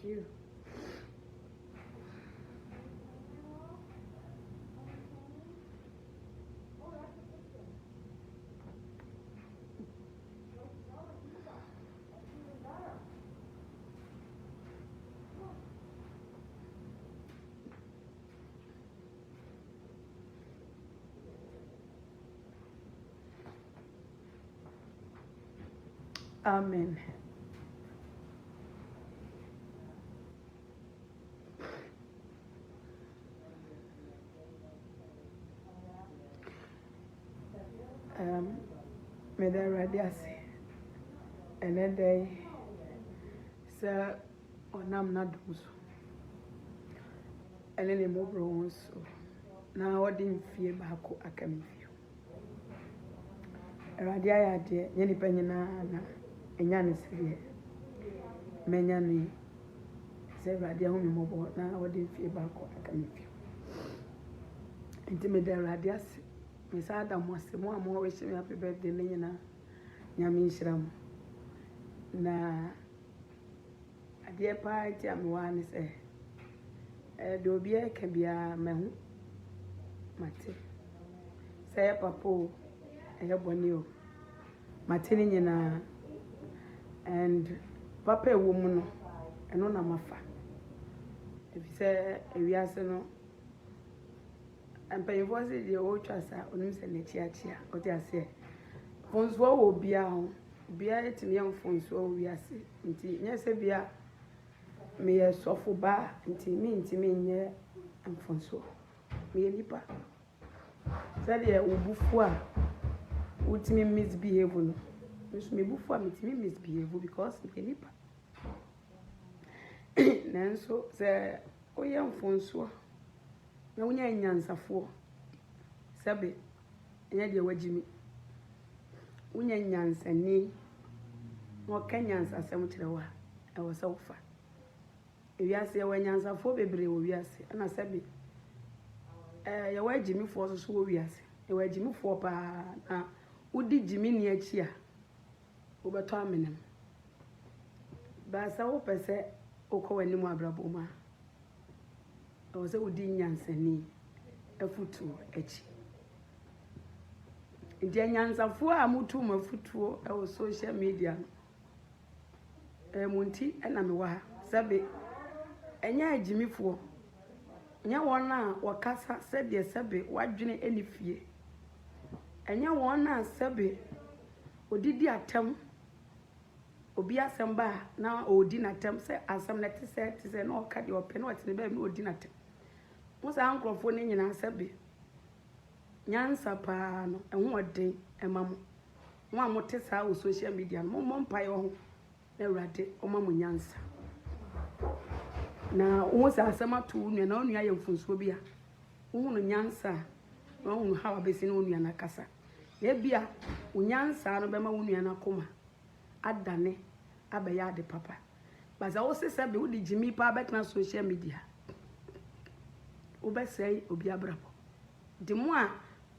Thank you. Amen. May the radiasi and day, sir, or nam not do so. And any more bronze so. Now I didn't fear back I can feel. Radia, dear, any penny na, and yan is here. Many say Radia home mobile, now I didn't fear back I can feel. Intimate radiasi. Miss Adam was the more wishing me happy birthday, Nina. Yamin Shram. Na a dear party, I'm one say. Dobia can be a man. Mate. Say, Papa, I have one you. Matinina and Papa woman, and on a maffa. If you say a reason. And pay was it the old trassa on Miss Anita Afriyie, what I say. Fonso will be out, be it in young Fonso, we are saying. Yes, a beer may a soft bar until me, and Fonso. Me a nipper. Said ye will buffour, would me misbehave. Miss me buffour, me misbehave because me a nipper. Nanso, say, oh, young Fonso. Na wonya nyansafo sabe enya de wagimi wonya nyansani wo ka nyansasem kirewa e wo sawfa ewiase wo nyansafo bebre wo wiase na sabe ye wagimi fo so wo wiase e wagimi fo pa na wodi gimi ni achi a wo beto amenem ba sa wo pese okowani mu abrabo ma I was a woody yansani, a futu, echi. Indians are for a mutum of futu, our social media. Munti and Amawa, Sabe, and ya Jimmy for. Nya wana wakasa said ye Sabe, what Jenny any fear. And ya wana Sabe, o did the attempt. Obia samba now o dinner attempt say as some letter said is an all cut your pen what's in the baby or dinner attempt. Most uncle for Ning and Sabi Nyansa Pano and what day and mamma. One more test out social media, Mom Pio, a rat or Mamma Nyansa. Now, was a summer tune and only I am from Swabia. Nyansa, no, how a basin only and a casa. Ye beer, Nyansa, and Bema Uniana Coma. At Dane, Abaya de Papa. But I also said, would the Jimmy Pabek na social media? Oba say, Obia Bravo. The more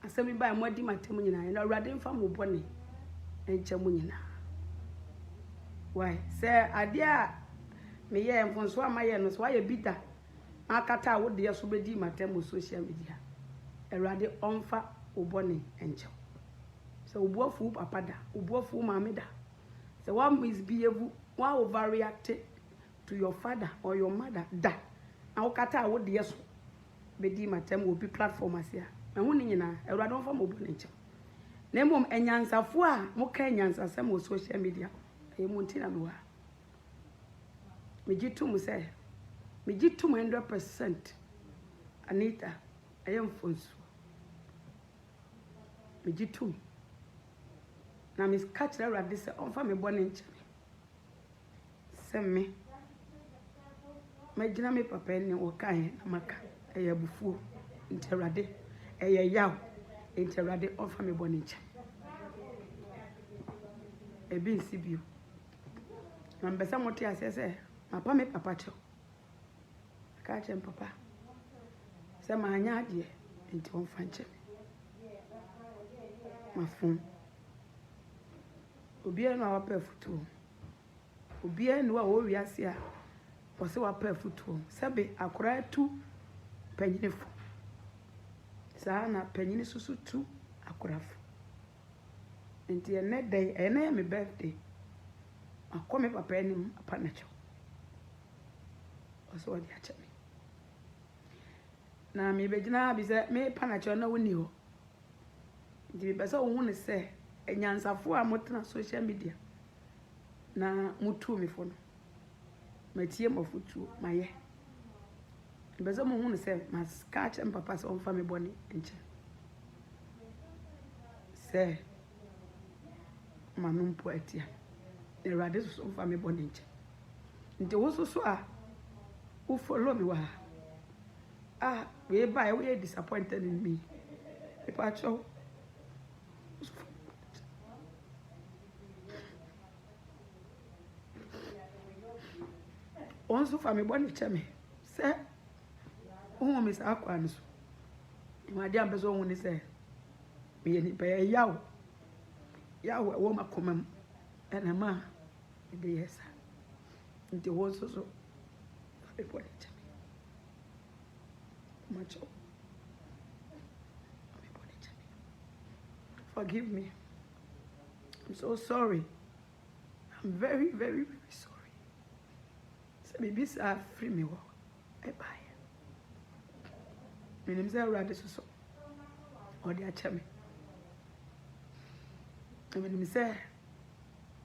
I said me by more dimatemina and a radding from Uboni and Chamunina. Why, sir, I dear me, and Francois Mayanos, why a bitter? Akata would dear Subedi Matemo social media. A raddy onfa Uboni and Chow. So, Ubofu Papada, Ubofu Mamida. So one misbehave, one overreacted to your father or your mother. That now kata would yes be matem will be platform as here. And when you know, I don't from Obunature. Name enyansa fua, mo kenyansa some social media. A muntina noa. Me jitum say, me jitum 100%. Anita, I am Fonso. Me jitum. Na Miss Catch the rat this on for me born in Chile. Send me. My granny papa and your kind, Maka, a yabufu, interrade, a yaw, interrade on for me born in Chile. A bean sibu. Number some what I say, my papa, papa, catch him, papa. Some my yard into one French. My phone. Obia no apefutu obia no a wo wiase a ɔse wapa afutuo sɛbe akora tu panyinifo saa na panyini susu tu akorafo nti ene day ene me birthday akome papa enim apa na cho ɔse ɔde akyɛ me na me begina bi sɛ me pa na cho na woni ho nti be sɛ wo hu ne sɛ enyansafo a motena social media na mutu me fo no matie mafutuo maye be sɛ mo hu ne sɛ maska kyɛ papa sɛ ɔmfa me bɔne nkyɛ sɛ manumpo atia Erade so ɔmfa me bɔne nkyɛ nti wo so a wo follow me wa we buy we disappointed in me people are show onso fa me bɔne kyɛ me sɛ wo me sa akwa no so imade ambe so wo ne sɛ me ni pa yawo wo makomam ena ma de yesa nti wo so fa me bɔne kyɛ me macho fa me bɔne kyɛ me forgive me. I'm so sorry. I'm very, very, very sorry. So maybe say free me wo. E bye. Me nim say Erade so. O de acha me. Me nim say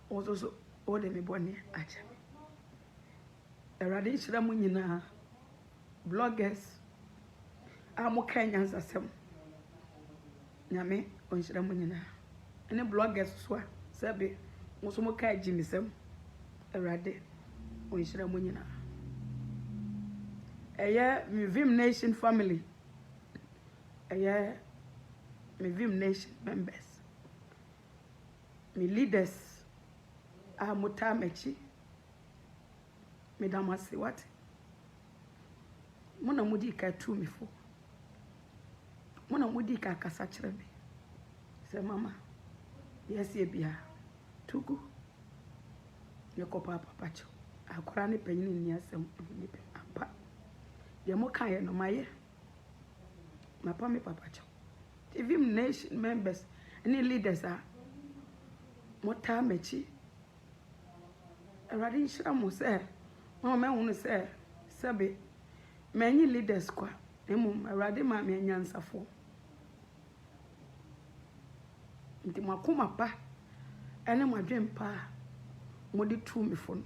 so o de me bone acha me. Erade hira mu nyina bloggers amo Kenyans asem. Nyame o hira mu nyina. Ene bloggers so a sebe mo so mo ka jimisem Erade o hira mu nyina. Eye me Vim Nation family. Eye me Vim Nation members. Me leaders amuta mechi. Me damase what? Mona mudi ka tu me fo. Mona mudi ka kasa kyerɛ me. Say mama, yes ye bia. Tugu. Ye ko papa pacho. Akora ne panyini ni asem ni pe ampa. Ye mo kan ye no maye. Mapa me papa cho. TV Nation members, any leaders are mota mechi. Erade nhyira mo say, mama me hu say, sebe many leaders kwa. Emum Erade ma me nyansafo. Nti makoma pa ene madwen pa modi tu me fo no.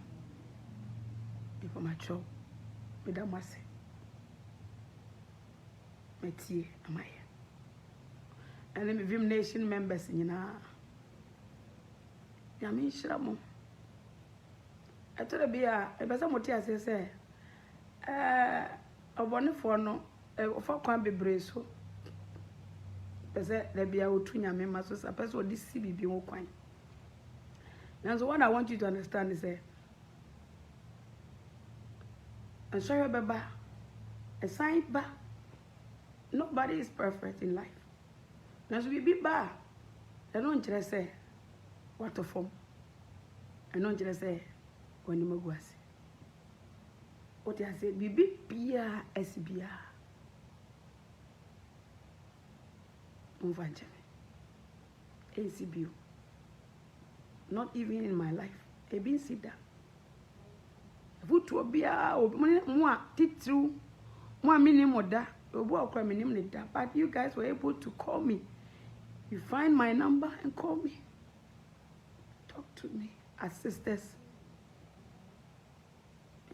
Ipo macho me da mase. Metie amaye. Ene me Vim Nation members nyina. Ya me nhyira mo. Etore bia e be se moti ase se obonefo no ofa kwan bebre so. Pese le bia otu nyame maso sa pese odi si bibi wo kwan. Now so what I want you to understand is and show your baba a sign ba. Nobody is perfect in life. Now so bibi ba they don't just say what of form. I don't just say when you go asi. What I say bibi bia esbia. ACBU. Not even in my life. I been sit down. Vutu obia mo titru mo minimum da obo akwa minimum da, but you guys were able to call me. You find my number and call me. Talk to me as sisters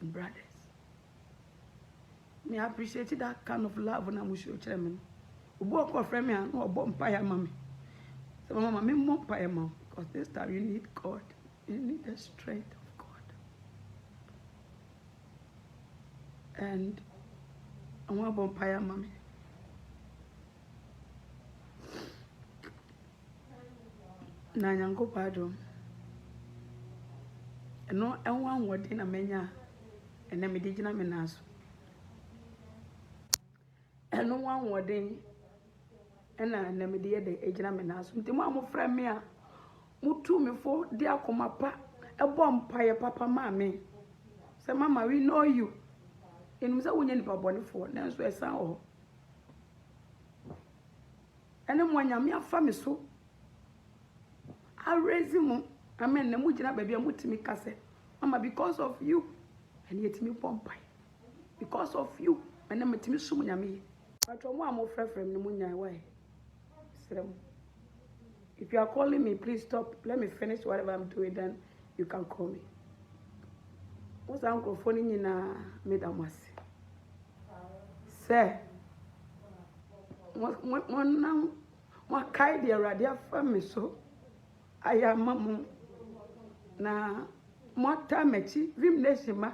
and brothers. Me appreciate that kind of love when I'm show chairman. Obo akwa friend me no obo mpaya mama. So mama me mo mpaya mama because this time you need God. You need the strength of God. And I want to mpaya mama. Na nyango pado. No enwa nwode na menya ena me digina me naso. Eno wa nwode ena na me de ye de egina me naso. Nti mo amofra me a mutu me fo de akoma pa ebo mpaye papa ma me. Say, Mama, we know you. In Musa Winnie Paboni for, then so I sang all. And then when you're a family so, I raise him. I mean, the Mujina baby, I'm with me, Casse. Mama, because of you, and yet me pompai. Because of you, and then met me soon. I told one more friend from the Munya way. If you are calling me, please stop. Let me finish whatever I'm doing, then you can call me. What's uncle phoning in a Madam Sir, one now, what kind of radio family so? I am Mamma. Na what time at you, Vim Neshima?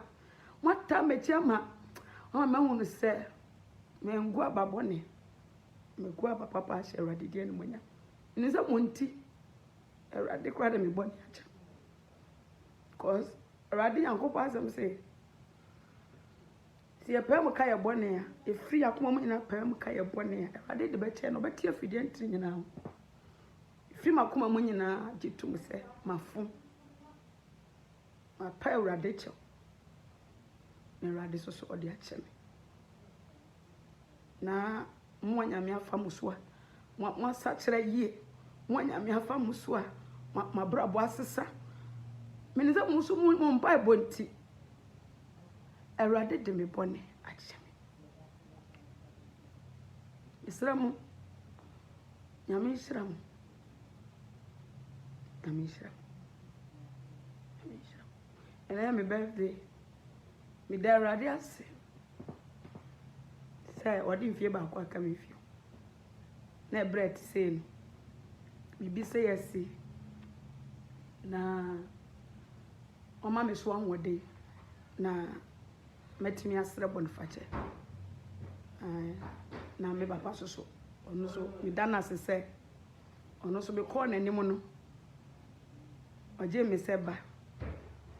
What time at Yama? Oh, my own say, men go about Bonnie. Me go about Papa, shall ready the enemy. And is a Monty a radical me bonnie. Cause Raddy and go pass them say. See a permacaya bonnet, if free a woman in a permacaya bonnet, I did the better no better if you didn't now. If you ma kuma money na did to me say, my phone, my pile radical. Me radical or the action. Na one yamia famuswa, one such a year, one yamia famuswa, my brother was Minister Musumu won't buy bonti. I rather de me bonnet at Islam Yamisram Yamisram. And I am a birthday. Me there radiance. Say, what didn't feel about what coming with you? Na bread saying, Bibi say yes, see. Na Oma me swan one day. Na met me as a bonfire. Na me papa so. Ono so me dana se say. Ono so be call na nimo no. Oje me seba.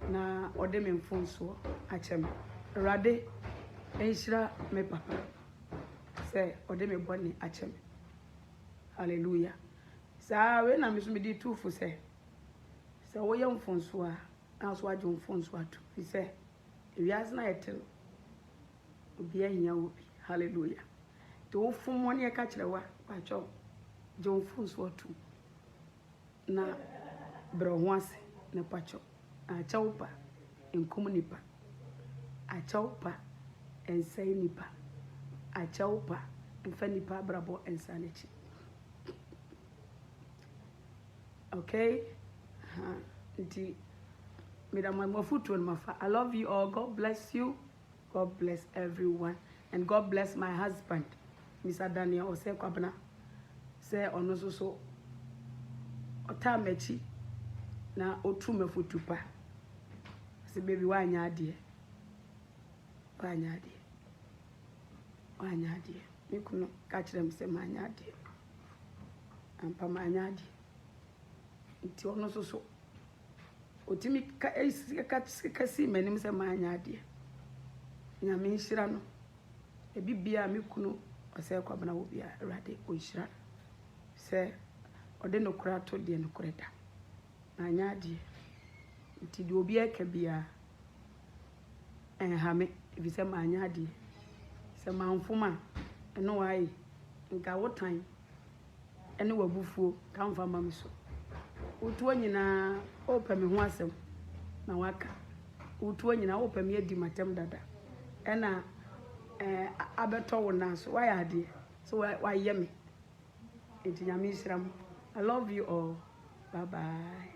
Na ode me mfon so achem. Rade enhira me papa. Say ode me boni achem. Hallelujah. Sa we na me so me di two for say. Say wo ye mfon so a na so ajo mfon so atu. He say we as na etel. Obi ahia obi. Hallelujah. To fun mo ne ka kirewa pa cho jo mfon so atu. Na bro ho ase na pacho. A chaupa in comunipa. A chaupa and say nipa. A chaupa and fenipa brabo and sanity. Okay? I love you all. God bless you. God bless everyone. And God bless my husband, Mr. Daniel Ose Kwabna. Say onoso so otamechi na otu mefutupa. Say baby wanya adie. Wanya adie. Wanya adie. Me kuno catch them say manya adie. Ampa manya adie. Nti onoso so otimi ka si manim say manya adie. Nyame nhira no. Ebi bia me kuno ose kwabana wo bia Awurade o nhira. Say ode no kura to de no kureda. Manya adie. Nti di obi eka bia hame ebi se manya adie. Se manfoma eno wai nka wotan ene wabufuo ka mfa mam so. Utuo nyina opa me ho asem na waka. Utuo nyina opa me adi matem dada. Ena abeto wo na so why adie. So why yemi. Enti nyame nhyiram. I love you all. Bye bye.